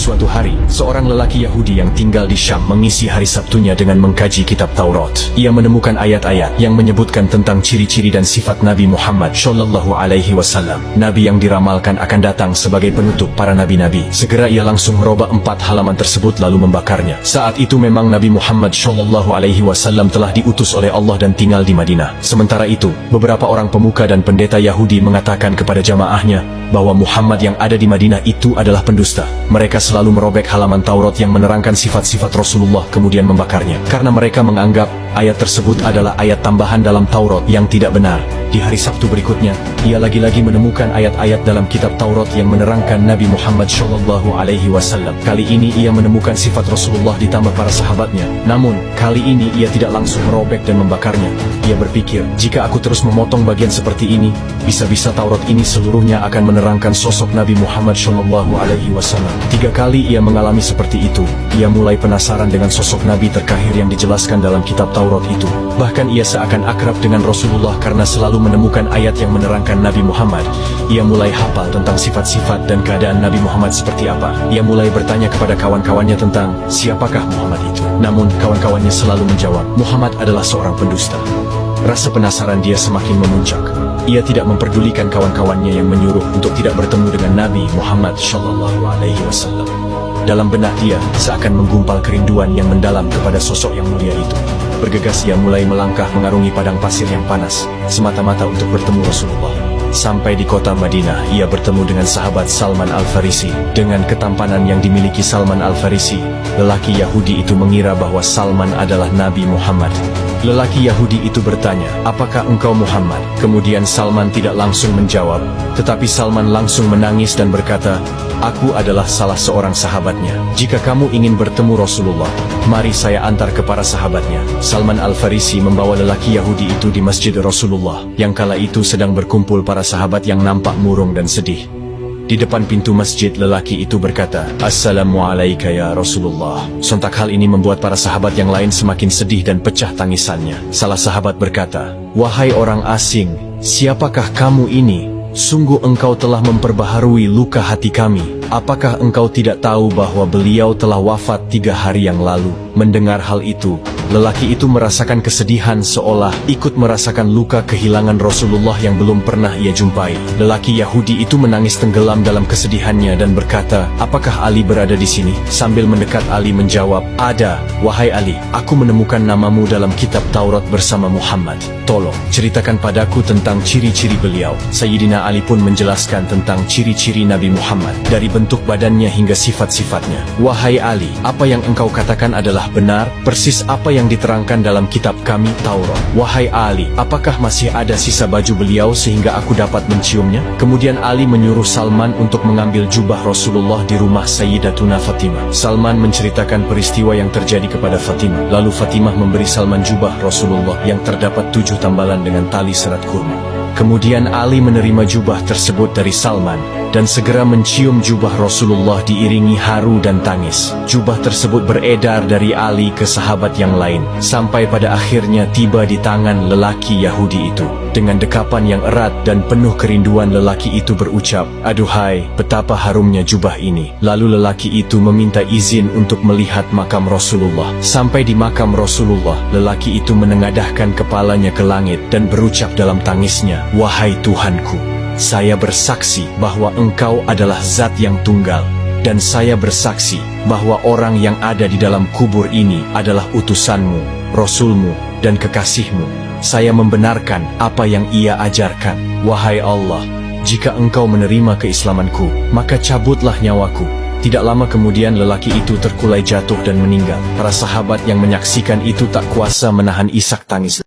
Suatu hari, seorang lelaki Yahudi yang tinggal di Syam mengisi hari Sabtunya dengan mengkaji kitab Taurat. Ia menemukan ayat-ayat yang menyebutkan tentang ciri-ciri dan sifat Nabi Muhammad Shallallahu Alaihi Wasallam, Nabi yang diramalkan akan datang sebagai penutup para nabi-nabi. Segera ia langsung merubah 4 halaman tersebut lalu membakarnya. Saat itu memang Nabi Muhammad Shallallahu Alaihi Wasallam telah diutus oleh Allah dan tinggal di Madinah. Sementara itu, beberapa orang pemuka dan pendeta Yahudi mengatakan kepada jamaahnya bahwa Muhammad yang ada di Madinah itu adalah pendusta. Mereka selalu merobek halaman Taurat yang menerangkan sifat-sifat Rasulullah kemudian membakarnya, karena mereka menganggap ayat tersebut adalah ayat tambahan dalam Taurat yang tidak benar. Di hari Sabtu berikutnya, ia lagi-lagi menemukan ayat-ayat dalam kitab Taurat yang menerangkan Nabi Muhammad Shallallahu Alaihi Wasallam. Kali ini ia menemukan sifat Rasulullah ditambah para sahabatnya. Namun, kali ini ia tidak langsung merobek dan membakarnya. Ia berpikir, jika aku terus memotong bagian seperti ini, bisa-bisa Taurat ini seluruhnya akan menerangkan sosok Nabi Muhammad Shallallahu Alaihi Wasallam. 3 kali ia mengalami seperti itu. Ia mulai penasaran dengan sosok Nabi terakhir yang dijelaskan dalam kitab Taurat itu. Bahkan ia seakan akrab dengan Rasulullah karena selalu menemukan ayat yang menerangkan Nabi Muhammad. Ia mulai hafal tentang sifat-sifat dan keadaan Nabi Muhammad seperti apa. Ia mulai bertanya kepada kawan-kawannya tentang siapakah Muhammad itu. Namun kawan-kawannya selalu menjawab, Muhammad adalah seorang pendusta. Rasa penasaran dia semakin memuncak. Ia tidak memperdulikan kawan-kawannya yang menyuruh untuk tidak bertemu dengan Nabi Muhammad Shallallahu Alaihi Wasallam. Dalam benak dia seakan menggumpal kerinduan yang mendalam kepada sosok yang mulia itu. Bergegas ia mulai melangkah mengarungi padang pasir yang panas, semata-mata untuk bertemu Rasulullah. Sampai di kota Madinah, ia bertemu dengan sahabat Salman Al-Farisi. Dengan ketampanan yang dimiliki Salman Al-Farisi, lelaki Yahudi itu mengira bahwa Salman adalah Nabi Muhammad. Lelaki Yahudi itu bertanya, apakah engkau Muhammad? Kemudian Salman tidak langsung menjawab, tetapi Salman langsung menangis dan berkata, aku adalah salah seorang sahabatnya. Jika kamu ingin bertemu Rasulullah, mari saya antar ke para sahabatnya. Salman Al-Farisi membawa lelaki Yahudi itu di Masjid Rasulullah, yang kala itu sedang berkumpul para sahabat yang nampak murung dan sedih. Di depan pintu masjid, lelaki itu berkata, Assalamualaikum ya Rasulullah. Sontak hal ini membuat para sahabat yang lain semakin sedih dan pecah tangisannya. Salah sahabat berkata, wahai orang asing, siapakah kamu ini? Sungguh engkau telah memperbaharui luka hati kami. Apakah engkau tidak tahu bahwa beliau telah wafat 3 hari yang lalu? Mendengar hal itu, lelaki itu merasakan kesedihan seolah ikut merasakan luka kehilangan Rasulullah yang belum pernah ia jumpai. Lelaki Yahudi itu menangis tenggelam dalam kesedihannya dan berkata, apakah Ali berada di sini? Sambil mendekat, Ali menjawab, ada, wahai Ali, aku menemukan namamu dalam kitab Taurat bersama Muhammad. Tolong, ceritakan padaku tentang ciri-ciri beliau. Sayyidina Ali pun menjelaskan tentang ciri-ciri Nabi Muhammad, dari bentuk badannya hingga sifat-sifatnya. Wahai Ali, apa yang engkau katakan adalah benar, persis apa yang diterangkan dalam kitab kami Taurat. Wahai Ali, apakah masih ada sisa baju beliau sehingga aku dapat menciumnya? Kemudian Ali menyuruh Salman untuk mengambil jubah Rasulullah di rumah Sayyidatuna Fatimah. Salman menceritakan peristiwa yang terjadi kepada Fatimah. Lalu Fatimah memberi Salman jubah Rasulullah yang terdapat 7 tambalan dengan tali serat kurma. Kemudian Ali menerima jubah tersebut dari Salman dan segera mencium jubah Rasulullah diiringi haru dan tangis. Jubah tersebut beredar dari Ali ke sahabat yang lain, sampai pada akhirnya tiba di tangan lelaki Yahudi itu. Dengan dekapan yang erat dan penuh kerinduan, lelaki itu berucap, aduhai, betapa harumnya jubah ini. Lalu lelaki itu meminta izin untuk melihat makam Rasulullah. Sampai di makam Rasulullah, lelaki itu menengadahkan kepalanya ke langit dan berucap dalam tangisnya, wahai Tuhanku, saya bersaksi bahwa engkau adalah zat yang tunggal, dan saya bersaksi bahwa orang yang ada di dalam kubur ini adalah utusanmu, Rasulmu, dan kekasihmu. Saya membenarkan apa yang ia ajarkan. Wahai Allah, jika engkau menerima keislamanku, maka cabutlah nyawaku. Tidak lama kemudian lelaki itu terkulai jatuh dan meninggal. Para sahabat yang menyaksikan itu tak kuasa menahan isak tangis.